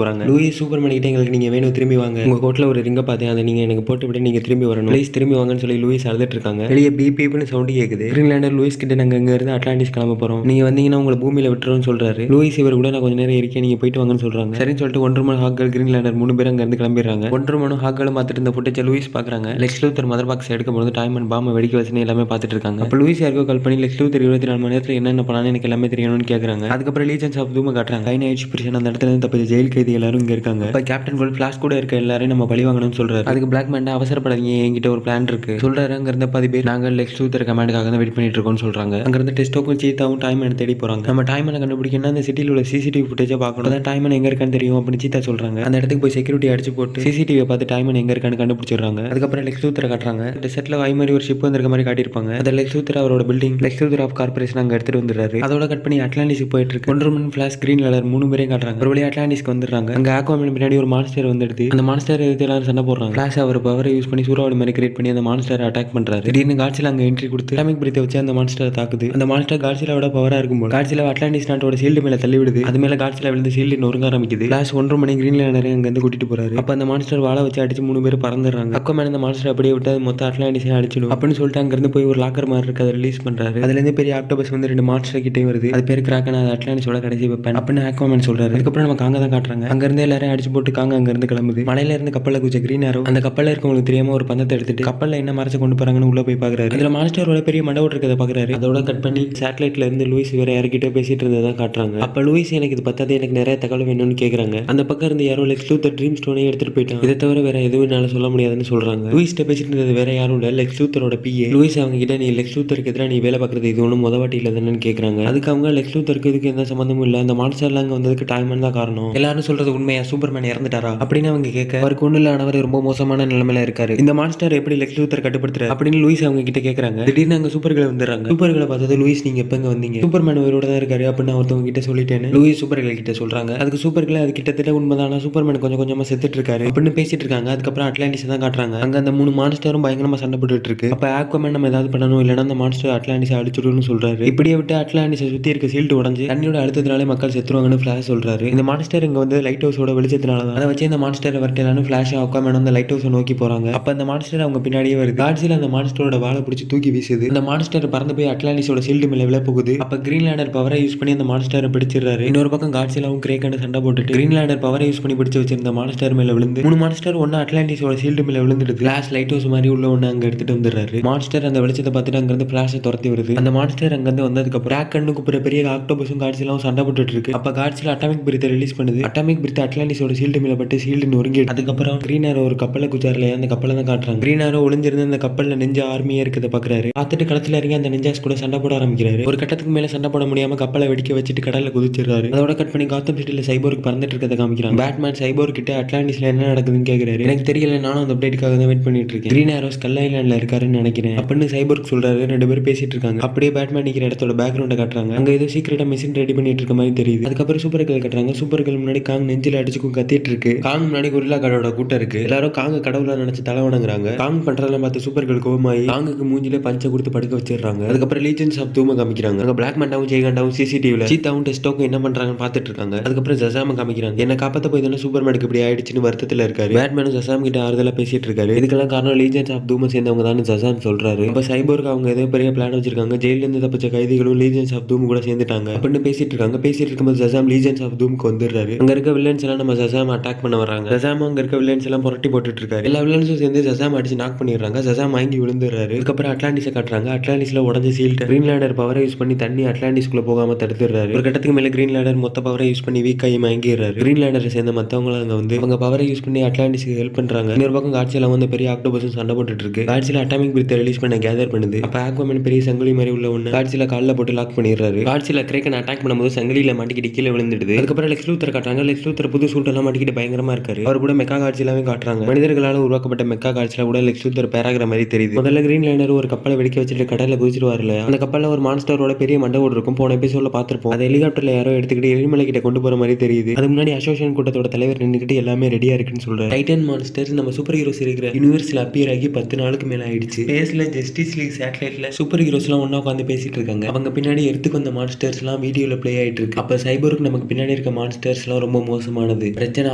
போறாங்க. லூயிஸ் சூப்பர்மேன் கிட்ட எங்களுக்கு நீங்க வேணும் திரும்பி வாங்க, உங்க கோட்ல ஒரு ரிங்க பார்த்தேன், அதை நீங்க எனக்கு போட்டு விட்டு நீங்க திரும்பி வரணும், ப்ளீஸ் திரும்பி வாங்கன்னு சொல்லி லூயிஸ் அழுதுட்டு இருக்காங்க. வெளியே பீப்னு சவுண்ட் கேக்குது. கிரீன்லாண்டர் லூயிஸ் கிட்ட நாங்க இங்க இருந்து அட்லாண்டிஸ் கிளம்ப போறோம், நீங்க வந்தீங்கன்னா உங்களை பூமியில விட்டுருன்னு சொல்றாரு. லூயிஸ் இவர் கூட நான் கொஞ்ச நேரம் இருக்கேன், நீங்க போயிட்டு வாங்கன்னு சொல்றாங்க. சரின்னு சொல்லிட்டு 1.3 ஹாக்கள் கிரீன்லாண்டர் 3 பேரும் அங்க இருந்து கிளம்பிடுறாங்க. 1.3 ஹாக்களும் பார்த்துட்டு இருந்த ஃபுட்டேஜ் லூயிஸ் பாக்குறாங்க. லெக்ஸ் லூத்தர் மதர் பாக்ஸ் எடுக்கும்போது டைம் அண்ட் பாம்பை வெடிக்க வச்சுன்னு எல்லாமே பார்த்துட்டு இருக்காங்க. அப்ப லூயிஸ் யாருக்கோ கால் பண்ணி லெக்ஸ் லூத்தர் 24 மணி நேரத்துல என்னென்ன பண்ணான்னு எனக்கு எல்லாமே தெரியணும்னு கேக்குறாங்க. அதுக்கப்புறம் லீஜன்ஸ் ஆஃப் தூம காட்டுறாங்க. கைநைட் பிரிஷன் அந்த இடத்துல இருந்து தப்பிச்ச ஜெயில் கைதி எல்லாரும் இங்க இருக்காங்க. இப்ப கேப்டன் கோல்ட் ஃபிளாஷ் கூட இருக்க எல்லாரையும் நம்ம பழி வாங்கணும்னு சொல்றாரு. அதுக்கு பிளாக் மேன் அவசரப்படாதீங்க, என்கிட்ட ஒரு பிளான் இருக்கு சொல்றாரு. அங்க இருந்த 10 பேர் நாங்க லெக்ஸ் லூத்தர் கமாண்டுக்காக தான் வெயிட் பண்ணிட்டு இருக்கோம்னு சொல்றாங்க. அங்க இருந்த டெஸ்டோக்கும் சீத்தாவும் டைமனை தேடி போறாங்க. நம்ம டைமனை கண்டுபிடிக்கணும், அந்த சிட்டியில் உள்ள சிசிடிவி ஃபுட்டேஜை பார்க்கணும், அதான் டைமன் எங்க இருக்கான்னு தெரியும் அப்படின்னு சீத்தா சொல்றாங்க. அந்த இடத்துக்கு போய் செக்யூரிட்டி அடிச்சு போட்டு சிசிடிவியை பார்த்து டைமன் எங்க இருக்கான்னு கண்டுபிடிச்சிடுறாங்க. அதுக்கப்புறம் லெக்ஸ் லூத்தரை காட்டுறாங்க. டெசர்ட்ல ஐ மாதிரி ஒரு ஷிப் வந்திருக்க மாதிரி காட்டியிருப்பாங்க. அந்த லெக்ஸ் லூத்தர் அவரோட building Lex Luthor of corporation அங்க எடுத்துட்டு வந்துடுறாரு. அதோட கட் பண்ணி அட்லாண்டிஸ்க்கு போயிட்டு இருக்கு. ஒன்றரை ஃபிளாஷ் கிரீன் கலர் 3 பேரையும் காட்டுறாங்க. ஒரு வழியா அட்லாண்டிஸ்க்கு வந்துடுறாங்க. அங்க ஆக்வாமேன் பின்னாடி ஒரு மான்ஸ்டர் வந்துடுது. அந்த மான்ஸ்டர் எடுத்து எல்லாரும் சண்டை போடுறாங்க. ஃபிளாஷ் அவர் பவரை யூஸ் பண்ணி சூறாவளி மாதிரி கிரியேட் பண்ணி அந்த மான்ஸ்டரை அட்டாக் பண்றாரு. திடீர்னு காட்சில அங்க என்ட்ரி கொடுத்து அட்டாமிக் பிரீத்தை வச்சு அந்த மான்ஸ்டரை தாக்குது. அந்த மான்ஸ்டர் காட்சிலாவோட பவரா இருக்கும்போது காட்சில அட்லாண்டிஸ் நாட்டோட ஷீல்டு மேல தள்ளி விடுது. அது மேல காட்சில விழுந்து ஷீல்டு நொறுங்க ஆரம்பிக்குது. ஃபிளாஷ் 1.5 மணி கிரீன்லாண்டரை அங்க இருந்து கூட்டிட்டு போறாரு. அப்ப அந்த மான்ஸ்டர் வாழை வச்சு அடிச்சு 3 பேர் பறந்துடுறாங்க. அக்வாமேன் அந்த மான்ஸ்டர் அப்படியே விட்டு அது மொத்த அட்லாண்டிஸையும் அடிச்சிடும் அப்படின்னு சொல்லிட்டு அங்க இருந்து போய் ஒரு லாக்கர் மாதிரி இருக்கு, அதை ரிலீஸ் பண்றாரு. அதுல இருந்து பெரிய ஆக்டோபஸ் வந்து 2 மான்ஸ்டர் கிட்டே வருது. அது பேர் கிராக்கன், அது அட்லாண்டிஸோட கடைசி வெப்பன் அப்படின்னு ஆக்வாமேன் சொல்றாரு. அதுக்கப்புறம் நம்ம காங்க தான் காட்டுறாங்க. அங்க இருந்து எல்லாரும் அடிச்சு போட்டு காங்க அங்க இருந்து கிளம்புது. மலையில இருந்து கப்பல்ல குதிச்ச கிரீன் ஆரோ அந்த கப்பல்ல இருக்கவங்களுக்கு தெரியாம ஒரு பந்தத்தை எடுத்துட்டு கப்பல்ல என்ன மறைச்சு கொண்டு போறாங்கன்னு உள்ள போய் பாக்குறாரு. இதுல மான்ஸ்டரோட பெரிய மண்டபம் இருக்கதை பாக்குறாரு. அதோட கட் பண்ணி சேட்டலைட்ல இருந்து லூயிஸ் வேற யார்கிட்ட பேசிட்டு இருந்ததை காட்டுறாங்க. அப்ப லூயிஸ் எனக்கு இது பத்தாது, எனக்கு நிறைய தகவல் வேணும்னு கேக்குறாங்க. அந்த பக்கம் இருந்து யாரோ லெக்ஸ் லூத்தர் ட்ரீம் ஸ்டோனை எடுத்துட்டு போயிட்டாங்க, இதை தவிர வேற எதுவும் என்னால சொல்ல முடியாதுன்னு சொல்றாங்க. லூயிஸ்ட்ட பேசிட்டு இருந்தது வேற யாரும் இல்ல, லெக்ஸ் லூத்தரோட பிஏ. லூயிஸ் அவங்க கிட்ட நீ லெக்ஸ் லூத்தருக்கு எதிராக நீ வேலை பார்க்கறது இது ஒன்றும் முதவாட்டி இல்ல தானேன்னு கேக்குறாங்க. அதுக்கு அவங்க லெக்ஸ் லூத்தருக்கு இதுக்கு எந்த சம்பந்தமும் இல்ல, அந்த மான்ஸ்டர்ல அங்க வந்ததுக்கு டைமன் தான் காரணம், எல்லாரும் சொல்றது உண்மையா, சூப்பர்மேன் இறந்துட்டாரா அப்படின்னு அவங்க கேட்க அவருக்கு ஒண்ணு இல்ல, ஆனவர் ரொம்ப மோசமான நிலைமையில இருக்காரு, இந்த மான்ஸ்டர் எப்படி லெக்ஸ் லூத்தர் கட்டுப்படுத்துறாரு அப்படின்னு லூயிஸ் அவங்க கிட்ட கேக்குறாங்க. திடீர்னு அங்க சூப்பர்களை வந்துடுறாங்க. சூப்பர்களை பார்த்தது லூயிஸ் நீங்க எப்ப வந்தீங்க, சூப்பர்மேன் உயிரோட தான் இருக்காரு அப்படின்னு ஒருத்தவங்க கிட்ட சொல்லிட்டேன்னு லூயிஸ் சூப்பர்கள் கிட்ட சொல்றாங்க. அதுக்கு சூப்பர்களை அது கிட்டத்தட்ட உண்மைதானா, சூப்பர்மேன் கொஞ்சம் கொஞ்சமா செத்துட்டு இருக்காரு அப்படின்னு பேசிட்டு இருக்காங்க. அதுக்கப்புறம் அட்லாண்டிஸ் தான் காட்டுறாங்க. அங்க அந்த 3 மான்ஸ்டரும் பயங்கரமா சண்டை போட்டுட்டு இருக்கு. அப்ப ஆக்வாமேன் நம்ம ஏதாவது பண்ணணும், இல்லைன்னா அந்த மான்ஸ்டர் அட்லாண்டிஸை அடிச்சுடுன்னு சொல்றாரு. இப்படியே விட்டு அட்லாண்டிஸை சுத்தி இருக்க சீல்டு உடஞ்சு தண்ணியோட அழுத்தத்தினாலே மக்கள் செத்துருவாங்கன்னு ஃபிளாஷ் சொல்றாரு. இந்த மான்ஸ்டர் இங்க வந்து லைட் ஹவுஸோட வெளிச்சத்தினால தான், அதை வச்சு இந்த மான்ஸ்டர் வரட்டலான்னு ஃபிளாஷ் ஆக்வாமேன் அந்த லைட் ஹவுஸை நோக்கி போறாங்க. அப்ப அந்த மான்ஸ்டர் அவங்க பின்னாடியே வருது. காட்சில அந்த மான்ஸ்டரோட வாழை பிடிச்சி தூக்கி வீசுது. அந்த மான்ஸ்டர் பறந்து போய் அட்லாண்டிஸோட ஷீல்டு மேல விழ போகுது. அப்ப கிரீன்லாண்டர் பவரை யூஸ் பண்ணி அந்த மான்ஸ்டரை பிடிச்சிடுறாரு. இன்னொரு பக்கம் காட்சிலாவும் கிரேக்கான சண்டை போட்டுட்டு கிரீன்லாண்டர் பவரை யூஸ் பண்ணி பிடிச்சு வச்சிருந்த மான்ஸ்டர் மேல விழுந்து 3 மான்ஸ்டர் ஒன்னு அட்லாண்டிஸோட ஷீல்டு மேல விழுந்துடுது. கிளாஸ் லைட் ஹவுஸ் மாதிரி உள்ள ஒண்ணு அங்க எடுத்துட்டு வந்துடுறாரு. மான்ஸ்டர் அந்த வெளிச்சத்தை பார்த்துட்டு அங்க இருந்து ஃபிளாஷை துரத்தி வருது. அந்த மான்ஸ்டர் அங்க இருந்து வந்ததுக்கு அப்புறம் கிராக்கன்னு கூப்பிடுற பெரிய ஆக்டோபஸும் காட்சிலாவும் சண்டை போட்டுட்டு இருக்கு. அப்ப காட்சில அட்டாமிக் பிரீத்தை ரிலீஸ் பண்ணுது. அட்டாமிக் பிரீத் அட்லாண்டிஸோட ஷீல்டு மேல பட்டு ஷீல்டு நொறுங்கி அதுக்கப்புறம் கிரீன் ஆரோ ஒரு கப்பலை குச்சார்ல அந்த கப்பலை தான் காட்டுறாங்க. கிரீன் ஆரோ ஒளிஞ்சிருந்து அந்த கப்பல்ல நெஞ்சா ஆர்மியா இருக்கிறத பாக்குறாரு. பார்த்துட்டு களத்துல இறங்கி அந்த நெஞ்சாஸ் கூட சண்டை போட ஆரம்பிக்கிறாரு. ஒரு கட்டத்துக்கு மேல சண்டை போட முடியாம கப்பலை வெடிக்க வச்சுட்டு கடல்ல குதிச்சிடுறாரு. அதோட கட் பண்ணி காத்தம் சிட்டில சைபோர்க்கு பறந்துட்டு இருக்கிறத காமிக்கிறாங்க. பேட்மேன் சைபோர் கிட்ட அட்லாண்டிஸ்ல என்ன நடக்குதுன்னு கேக்குறாரு. எனக்கு தெரியல, நானும் அந்த அப்டேட்டுக்காக தான் வெயிட் பண்ணிட்டு இருக்கேன். கிரீன் ஆரோ ஸ்கல் ஐலாண்ட்ல இருக்காருன்னு நினைக்கிறேன் அப்படின்னு சைபோர்க் சொல்றாரு. 2 பேரும் பேசிட்டு இருக்காங்க. அப்படியே பேட்மேன் நிக்கிற இடத்தோட பேக்ரவுண்ட காட்டுறாங்க. அங்க ஏதோ சீக்கிரட்டா மிஷின் ரெடி பண்ணிட்டு இருக்க மாதிரி தெரியுது. அதுக்கப்புறம் சூப்பர் கேர்ள் காட்டுறாங்க. சூப்பர் கேர்ள் முன்னாடி காங் நெஞ்சில அடிச்சுக்கும் கத்திட்டு இருக்கு. காங் முன்னாடி கொரில்லா காடோட கூட்டம் இருக்கு. எல்லாரும் காங்க கடவுளா நினைச்சு தலை வணங்குறாங்க. காங் பண்றதெல்லாம் பார்த்து சூப்பர் கேர்ள் கோவமாயி காங்குக்கு மூஞ்சில பஞ்சை கொடுத்து படுக்க வச்சிடுறாங்க. அதுக்கப்புறம் லீஜன்ஸ் ஆஃப் தூம காமிக்கிறாங்க. அங்க பிளாக் மண்டாவும் ஜெயகாண்டாவும் சிசிடிவில சீத்தாவும் டெஸ்டோக்கும் என்ன பண்றாங்கன்னு பாத்துட்டு இருக்காங்க. அதுக்கப்புறம் ஜசாம காமிக்கிறாங்க. என்ன காப்பாத்த போய் தானே சூப்பர்மேனுக்கு இப்படி ஆயிடுச்சுன்னு வருத்தத்துல இருக்காரு. பேட்மேனும் ஜசாம் கிட்ட ஆறுதலா பேசிட்டு இருக்காரு. இதுக்கெல்லாம் காரணம் லீஜன்ஸ் ஆஃப் தூம சேர்ந்தவங்க தான் ஜசாம் சொல்றாரு. அப்ப சைபோர்க்கு அவங்க ஏதோ பெரிய பிளான் வச்சிருக்காங்க. ஜெயில இருந்து தப்பிச்ச கைதிகளும் லீஜன்ஸ் ஆஃப் தூம் கூட சேர்ந்துட்டாங்க அப்படின்னு பேசிட்டு இருக்காங்க. பேசிட்டு இருக்கும்போது ஜசாம் லீஜன்ஸ் ஆஃப் தூம்க்கு வந்துடுறாரு. அங்க இருக்க வில்லன்ஸ் எல்லாம் நம்ம ஜசாம் அட்டாக் பண்ண வராங்க. ஜசாம் அங்க இருக்க வில்லன்ஸ் எல்லாம் புரட்டி போட்டுட்டு இருக்காரு. எல்லா வில்லன்ஸும் சேர்ந்து ஜசாம் அடிச்சு நாக் பண்ணிடுறாங்க. ஜசாம் வாங்கி விழுந்துடுறாரு. அதுக்கப்புறம் அட்லாண்டிஸை காட்டுறாங்க. அட்லாண்டிஸ்ல உடஞ்ச சீல்ட் கிரீன்லாண்டர் பவரை யூஸ் பண்ணி தண்ணி அட்லாண்டிஸ்குள்ள போகாம தடுத்துறாரு. ஒரு கட்டத்துக்கு மேல கிரீன்லாண்டர் மொத்த பவரை யூஸ் பண்ணி வீக்காகி மயங்கிடுறாரு. கிரீன்லாண்டரை சேர்ந்த மத்தவங்க அங்க வந்து அவங்க பவரை யூஸ் பண்ணி அட்லாண்டிஸ்க்கு ஹெல்ப் பண்றாங்க. இன்னொரு பக்கம் காட்சியில வந்து பெரிய ஆக்டோபஸும் சண்டை போட்டுட்டு இருக்கு. காட்சியில அட்டாமிக் பிரீத்தை ரிலீஸ் பண்ண கேதர் பண்ணுது. அப்ப ஆக்வாமேன் பெரிய சங்கிலி மாதிரி உள்ள ஒண்ணு காட்சியில கால்ல போட்டு லாக் பண்ணிடுறாரு. காட்சியில கிரேக்கன் அட்டாக் பண்ணும்போது சங்கிலியில மாட்டிக்கிட்டு கீழே விழுந்துடுது. அதுக்கப்புறம் லெக்ஸ் லூத்தர் காட்டுறாங்க. லெக்ஸ் லூத்தர் புது சூட் எல்லாம் மாட்டிக்கிட்டு பயங்கரமா இருக்காரு. அவர் கூட மெக்கா காட்சியிலாவே காட்டுறாங்க. மனிதர்களால் உருவாக்கப்பட்ட மெக்கா காட்சியில கூட லெக்ஸ் லூத்தர் பேராகிற மாதிரி தெரியுது. முதல்ல கிரீன்லாண்டர் ஒரு கப்பலை வெடிக்க வச்சுட்டு கடல்ல குதிச்சிருவாருல, அந்த கப்பல்ல ஒரு மான்ஸ்டரோட பெரிய மண்டபம் இருக்கும். போன எபிசோட்ல பாத்திருப்போம். அதை ஹெலிகாப்டர்ல யாரோ எடுத்துக்கிட்டு எரிமலை கிட்ட கொண்டு போற மாதிரி தெரியுது. அது முன்னாடி அசோசியேஷன் கூட்டத்தோட தலைவர் நின்றுக்கிட்டு எல்லாமே ரெடியா இருக்குன்னு அப்படின்னு சொல்றாரு. டைட்டன் மான்ஸ்டர்ஸ் நம்ம சூப்பர் ஹீரோஸ் இருக்கிற யூனிவர்ஸ்ல அப்பியர் ஆகி 10 நாளுக்கு மேல ஆயிடுச்சு. ஸ்பேஸ்ல ஜஸ்டிஸ் லீக் சேட்டலைட்ல சூப்பர் ஹீரோஸ் எல்லாம் ஒண்ணா உட்காந்து பேசிட்டு இருக்காங்க. அவங்க பின்னாடி எடுத்துக்கு வந்த மான்ஸ்டர்ஸ் எல்லாம் வீடியோல பிளே ஆயிட்டு இருக்கு. அப்ப சைபோர்க் நமக்கு பின்னாடி இருக்க மான்ஸ்டர்ஸ் எல்லாம் ரொம்ப மோசமானது, பிரச்சனை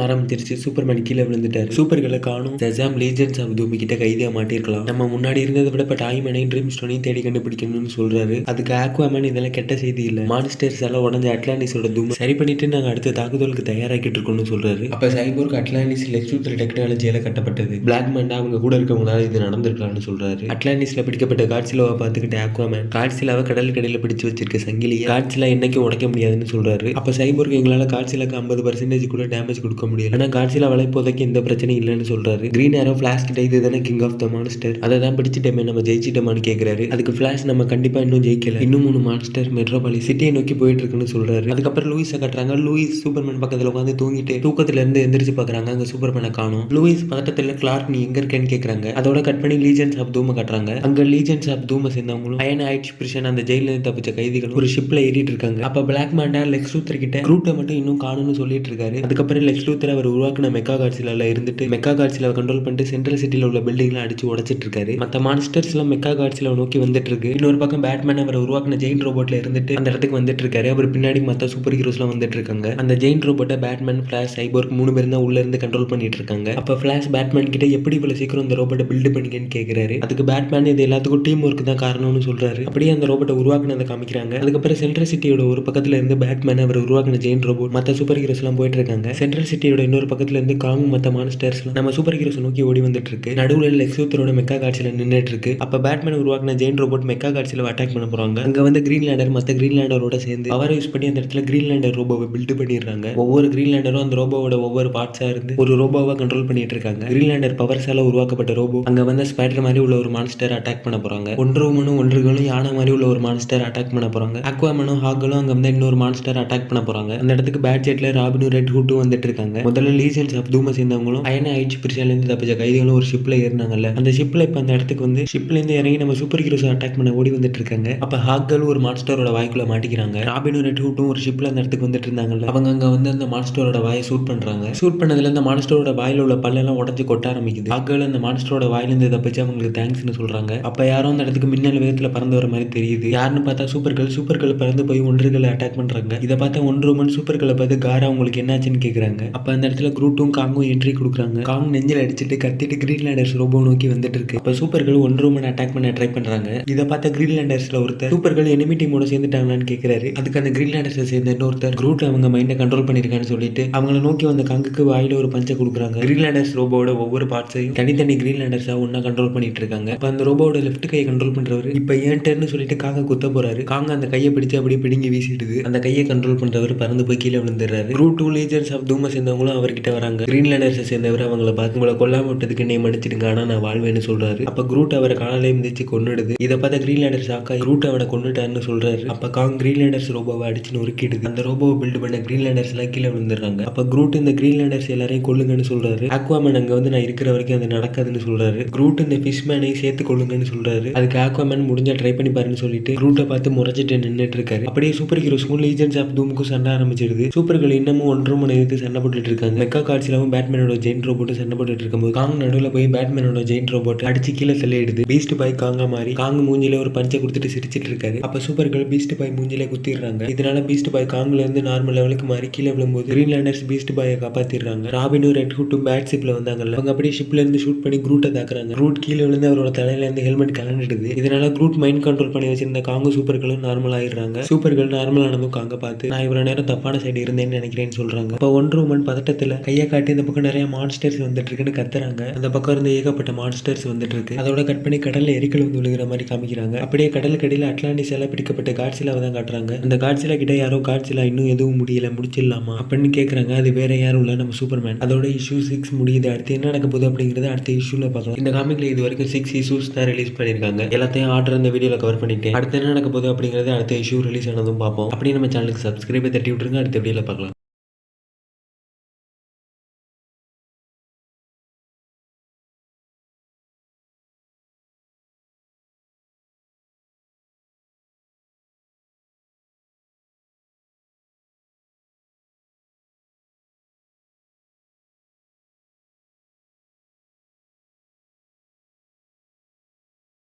ஆரம்பிச்சிருச்சு, சூப்பர்மேன் கீழே விழுந்துட்டாரு, சூப்பர்களை காணும், ஷசாம் லீஜெண்ட்ஸ் ஆஃப் தூம் கிட்ட கைதியா மாட்டிருக்கலாம், நம்ம முன்னாடி இருந்ததை விட இப்ப டாய்மேனையும் ட்ரீம் ஸ்டோனையும் தேடி கண்டுபிடிக்கணும்னு சொல்றாரு. அதுக்கு ஆக்வாமேன் இதெல்லாம் கெட்ட செய்தி இல்ல, மான்ஸ்டர்ஸ் எல்லாம் உடஞ்ச அட்லாண்டிஸோட தூம் சரி பண்ணிட்டு நாங்க அடுத்த தாக்குதலுக்கு தயாராக்கிட்டு இருக்கோம்னு சொல்றாரு. அப்ப சைபோர்க் அட்லாண்டிஸ் லெக்ஸ் லூத்தர் டெக்னாலஜியால கட்டப்பட்டது, பிளாக் மேண்டா அவங்க கூட இருக்கவங்களால இது நடந்திருக்கலாம்னு சொல்றாரு. அட்லாண்டிஸ்ல பிடிக்கப்பட்ட காட்சிலாவை பார்த்துக்கிட்டு ஆக்வாமேன் காட்சிலாவை கடலுக்கடையில பிடிச்சு வச்சிருக்க சங்கிலியை காட்சிலா என்னைக்கும் உடைக்க முடியாதுன்னு சொல்றாரு. அப்ப சைபோர்க் எங்களால காட்சிலாக்கு 50% கூட டேமேஜ் கொடுக்க முடியல, ஆனா காட்சிலா இப்போதைக்கு எந்த பிரச்சனையும் இல்லைன்னு சொல்றாரு. கிரீன் ஆரோ ஃபிளாஷ் கிட்ட இதுதானே கிங் ஆஃப் த மான்ஸ்டர், அதை தான் பிடிச்சிட்டமே, நம்ம ஜெயிச்சிட்டோமான்னு கேட்கிறாரு. அதுக்கு ஃபிளாஷ் நம்ம கண்டிப்பா இன்னும் ஜெயிக்கல, இன்னும் 3 மான்ஸ்டர் மெட்ரோபாலிஸ் சிட்டியை நோக்கி போயிட்டு இருக்குன்னு சொல்றாரு. அதுக்கப்புறம் லூயிஸை கட்டுறாங்க. லூயிஸ் சூப்பர்மேன் பக்கத்துல உட்காந்து தூங்கிட்டு தூக்கத்துல இருந்து எந்திரிச்சு பாக்குறாங்க, அங்க சூப்பர்மேனை காணும். லூயிஸ் பதட்டத்துல கிளார்க் நீ எங்க இருக்கேன்னு கேக்குறாங்க. அதோட கட் பண்ணி லீஜெண்ட்ஸ் ஆஃப் தூம கட்டுறாங்க. அங்க லீஜெண்ட்ஸ் ஆஃப் தூம சேர்ந்தவங்களும் அயன் ஆயிட்ஸ் பிரிஷன் அந்த ஜெயில இருந்து தப்பிச்ச கைதிகளும் ஒரு ஷிப்ல ஏறிட்டு இருக்காங்க. அப்ப பிளாக் மேண்டா லெக்ஸ் லூத்தர் கிட்ட க்ரூட்டை மட்டும் இன்னும் காணும்னு சொல்லிட்டு இருக்காரு. அதுக்கப்புறம் லெக்ஸ் லூத்தர் அவர் உருவாக்குன மெக்கா காட்சிலால இருந்துட்டு மெக்கா காட்சிலாவை கண்ட்ரோல் பண்ணிட்டு சென்ட்ரல் சிட்டில உள்ள பில்டிங்லாம் அடிச்சு உடைச்சிட்டு இருக்காரு. மத்த மான்ஸ்டர்ஸ் எல்லாம் மெக்கா காட்சிலாவை நோக்கி வந்துட்டு இருக்கு. இன்னொரு பக்கம் பேட்மேன் அவர் உருவாக்குன ஜெயின் ரோபோட்ல இருந்துட்டு அந்த இடத்துக்கு வந்துட்டு இருக்காரு. அவர் பின்னாடி மத்த சூப்பர் ஹீரோஸ் எல்லாம் வந்துட்டு இருக்காங்க. அந்த ஜெயின் ரோபோட்டை பேட்மேன், ஃபிளாஷ், சைபோர்க் 3 பேரும் தான் உள்ள இருந்து கண்ட்ரோல் பண்ணிட்டு இருக்காங்க. அப்ப ஃபிளாஷ் பேட்மேன் கிட்ட எப்படி இவ்வளவு சீக்கிரம் இந்த ரோபோட்டை பில்ட் பண்ணீங்கன்னு கேக்குறாரு. அதுக்கு பேட்மேன் இது எல்லாத்துக்கும் டீம் ஒர்க் தான் காரணம்னு சொல்றாரு. அப்படியே அந்த ரோபோட்டை உருவாக்குனதை காமிக்கிறாங்க. அதுக்கப்புறம் சென்ட்ரல் சிட்டியோட ஒரு பக்கத்துல இருந்து பேட்மேன் அவர் உருவாக்குன ஜெயின் ரோபோட் மத்த சூப்பர் ஹீரோஸ் எல்லாம் போயிட்டு இருக்காங்க. சென்ட்ரல் சிட்டியோட இன்னொரு பக்கத்துல இருந்து காங் மத்த மான்ஸ்டர்ஸ் நம்ம சூப்பர் ஹீரோஸ் நோக்கி ஓடி வந்துட்டு இருக்கு. நடுவுல லெக்ஸ் லூத்தரோட மெக்கா காட்சியில நின்னுட்டு இருக்கு. அப்ப பேட்மேன் உருவாக்குன ஜெயின் ரோபோட் மெக்கா காட்சியில அட்டாக் பண்ண போறாங்க. அங்க வந்து கிரீன் லேண்டர் மத்த கிரீன் லேண்டரோட சேர்ந்து பவர் யூஸ் பண்ணி அந்த இடத்துல கிரீன் லேண்டர் ரோபோவை பில்ட் பண்ணிடுறாங்க. ஒவ்வொரு கிரீன் லேண்டரும் அந்த ரோபோவோட ஒவ்வொரு பார்ட்ஸா இருந்து ஒரு ரோபோவை கண்ட்ரோல் பண்ணிட்டு இருக்காங்க. கிரீன் லேண்டர் பவர்ஸால உருவாக்கப்பட்ட ரோபோ அங்க வந்து ஸ்பைடர் மாதிரி உள்ள ஒரு மான்ஸ்டர் அட்டாக் பண்ண போறாங்க. ஒன்றுமனும் ஒன்றுகளும் யானை மாதிரி உள்ள ஒரு மான்ஸ்டர் அட்டாக் பண்ண போறாங்க. அக்வாமனும் ஹாக்களும் அங்க வந்து இன்னொரு மான்ஸ்டர் அட்டாக் பண்ண போறாங்க. அந்த இடத்துக்கு பேட்ஜெட்ல ராபினும் ரெட் ஹூட்டும் வந்துட்டு இருக்காங்க. முதல்ல லீஜெண்ட்ஸ் ஆஃப் தூம சேர்ந்தவங்களும் அயன் ஆயிட்ஸ் பிரிஷன்ல இருந்து தப்பிச்ச கைதிகளும் ஒரு ஷிப்ல ஏறினாங்கல்ல, அந்த ஷிப்ல இப்ப அந்த இடத்துக்கு வந்து ஷிப்ல இருந்து இறங்கி நம்ம சூப்பர் ஹீரோஸ் அட்டாக் பண்ண ஓடி வந்துட்டு இருக்காங்க. அப்ப ஹாக்கள் ஒரு மான்ஸ்டரோட வாய்க்குள்ள மாட்டிக்கிறாங்க. ராபினும் ரெட் ஹூட்டும் ஒரு ஷிப்ல அந்த இடத்துக்கு வந்துட்டு இருந்தாங்கல்ல, அவங்க அங்க வந்து அந்த மான்ஸ்டரோட வாயை ஷூட் பண்றாங்க. ஷூட் பண்ணதுல இந்த மான்ஸ்டரோட வாயில உள்ள பல்லெல்லாம் உடஞ்சு கொட்ட ஆரம்பிக்குது. ஹாக்கள் அந்த மான்ஸ்டரோட வாயிலிருந்து தப்பிச்சு அவங்களுக்கு தேங்க்ஸ்னு சொல்றாங்க. அப்ப யாரும் அந்த இடத்துக்கு மின்னல் வேகத்துல பறந்து வர மாதிரி தெரியுது. யாருன்னு பார்த்தா சூப்பர்கள் பறந்து போய் ஒன்றுகளை அட்டாக் பண்றாங்க. இதை பார்த்தா ஒன்றுமன் சூப்பர்களை பார்த்து காரா உங்களுக்கு என்னாச்சுன்னு கேக்குறாங்க. அப்ப அந்த இடத்துல க்ரூட்டும் காங்கும் என்ட்ரி கொடுக்குறாங்க. காங் நெஞ்சில் அடிச்சுட்டு கத்திட்டு கிரீன் லேண்டர்ஸ் ரோபோ நோக்கி வந்துட்டு இருக்கு. அப்ப சூப்பர்கள் ஒன்றுமன் அட்டாக் பண்ண ட்ரை பண்றாங்க. இதை பார்த்த கிரீன் லேண்டர்ஸ்ல ஒருத்தர் சூப்பர்கள் எனிமி டீமோட சேர்ந்துட்டாங்களான்னு கேக்குறாரு. அதுக்கு அந்த கிரீன் லேண்டர்ஸ் சேர்ந்த இன்னொருத்தர் க்ரூட் அவங்க மைண்டை கண்ட்ரோல் பண்ணிருக்கான்னு சொல்லிட்டு அவங்களை நோக்கி வந்த காங்குக்கு வாயில ஒரு பஞ்சை கொடுக்குறாங்க. கிரீன் லேண்டர்ஸ் ரோபோட ஒவ்வொரு பார்ட்ஸையும் தனித்தனி கிரீன் லேண்டர்ஸா ஒன்னா கண்ட்ரோல் பண்ணிட்டு இருக்காங்க. அப்ப அந்த ரோபோட லெஃப்ட் கையை கண்ட்ரோல் பண்றவர் இப்ப ஏன் டர்ன்னு சொல்லிட்டு காங்க குத்த போறாரு. காங்க அந்த கையை பிடிச்சு அப்படியே பிடுங்கி வீசிடுது. அந்த கையை கண்ட்ரோல் பண்றவர் பறந்து போய் கீழே விழுந்துடுறாரு. க்ரூட் 2 லீஜெண்ட்ஸ் ஆஃப் தூம சேர்ந்தவங்களும் அவர்கிட்ட வராங்க. கிரீன் லேண்டர்ஸை சேர்ந்தவர் அவங்கள பார்த்து உங்களை கொல்லாம விட்டதுக்கு என்னை மன்னிச்சிடுங்க, ஆனா நான் வாழ்வேன்னு சொல்றாரு. அப்ப க்ரூட் அவரை காலையில மிதிச்சு கொன்னுடுது. இதை பார்த்த கிரீன் லேண்டர்ஸ் ஆக்கா க்ரூட் அவனை கொன்னுட்டாருன்னு சொல்றாரு. அப்ப காங் கிரீன் லேண்டர்ஸ் ரோபோவை அடிச்சு நொறுக்கிடுது. அந்த ரோபோவை பில்ட் பண்ண கிரீன் லேண்டர்ஸ் எல்லாம் கீழே விழுந்துடுறாங்க. அப்ப க்ரூட் இந்த கிரீன் லேண்டர்ஸ் எல்லாரையும் கொல்லுங்கன்னு சொல்றாரு. அக்வாமேன் அங்க வந்து நான் இருக்கிற வரைக்கும் அது நடக்காதுன்னு சொல்றாரு. க்ரூட் இந்த ஃபிஷ்மேனையும் சேர்த்து கொள்ளுங்கன்னு சொல்றாரு. அதுக்கு அக்வாமேன் முடிஞ்சா ட்ரை பண்ணி பாருன்னு சொல்லிட்டு க்ரூட்டை பார்த்து முறைச்சிட்டு நின்றுட்டு இருக்காரு. அப்படியே சூப்பர் ஹீரோஸ்க்கும் லீஜெண்ட்ஸ் ஆஃப் தூமுக்கும் சண்டை ஆரம்பிச்சிடுது. சூப்பர்கள் இன்னமும் ஒன்றுமனை எதிர்த்து சண்டை போட்டுட்டு இருக்காங்க. மெக்கா காட்சிலாவும் பேட்மேனோட ஜெயின் ரோபோட்டு சண்டை போட்டுட்டு இருக்கும்போது காங் நடுவில் போய் பேட்மேனோட ஜெயின் ரோபோட் அடிச்சு கீழே தள்ளிடுது. பீஸ்ட் பாய் காங்கா மாதிரி காங் மூஞ்சில ஒரு பஞ்சை கொடுத்துட்டு சிரிச்சிட்டு இருக்காரு. அப்ப சூப்பர்கள் பீஸ்ட் பாய் மூஞ்சில குத்திடுறாங்க. இதனால பீஸ்ட் பாய் காங்ல இருந்து நார்மல் லெவலுக்கு மாறி கீழே விழும்போது கிரீன் லேண்டர்ஸ் பீஸ்ட் பாயை காப்பாத்திடுறாங்க. ராபினும் ரெட் ஹூட்டும் பேட் ஷிப்ல வந்தாங்கல்ல, அவங்க அப்படியே ஷிப்ல இருந்து ஷூட் பண்ணி க்ரூட்டை தாக்குறாங்க. க்ரூட் கீழே விழுந்து அவரோட தலையில இருந்து ஹெல்மெட் கலந்துடுது. இதனால க்ரூட் மைண்ட் கண்ட்ரோல் பண்ணி வச்சிருந்த காங்கு சூப்பர்களும் நார்மல் ஆயிடுறாங்க. சூப்பர்கள் நார்மல் ஆனதும் காங்க பார்த்து நான் இவ்வளவு நேரம் தப்பான சைடு இருந்தேன்னு நினைக்கிறேன்னு சொல்றாங்க. அப்ப ஒன்றுமன் பதட்டத்துல கையை காட்டி இந்த பக்கம் நிறைய மான்ஸ்டர்ஸ் வந்துட்டு இருக்குன்னு கத்துறாங்க. அந்த பக்கம் இருந்து ஏகப்பட்ட மான்ஸ்டர்ஸ் வந்துட்டு இருக்கு. அதோட கட் பண்ணி கடல்ல எரிக்கல் வந்து விழுகிற மாதிரி காமிக்கிறாங்க. அப்படியே கடலுக்கு அடியில் அட்லாண்டிஸ் எல்லாம் பிடிக்கப்பட்ட காட்சிலாவை தான் காட்டுறாங்க. அந்த காட்சிலா கிட்ட யாரோ காட்சிலா இன்னும் எதுவும் முடியல, முடிச்சிடலாமா அப்படின்னு கேக்குறாங்க. அது வேற யாரும் இல்ல, நம்ம சூப்பர்மேன். அதோட இஷ்யூ 6 முடியுது. அடுத்து என்ன நடக்க போகுது அப்படிங்கறது அடுத்த இஷ்யூல பார்க்கலாம். இந்த காமிக்ல இது வரைக்கும் 6 இஷ்யூஸ் தான் ரிலீஸ் பண்ணிருக்காங்க. எல்லாத்தையும் ஆர்டர் இந்த வீடியோல கவர் பண்ணிட்டேன். அடுத்து என்ன நடக்க போகுது அப்படிங்கறது அடுத்த இஷ்யூ ரிலீஸ் ஆனதும் பார்ப்போம். அப்படி நம்ம சேனலுக்கு சப்ஸ்கிரைப் தட்டி விட்டுருங்க. அடுத்த வீடியோல பார்க்கலாம்.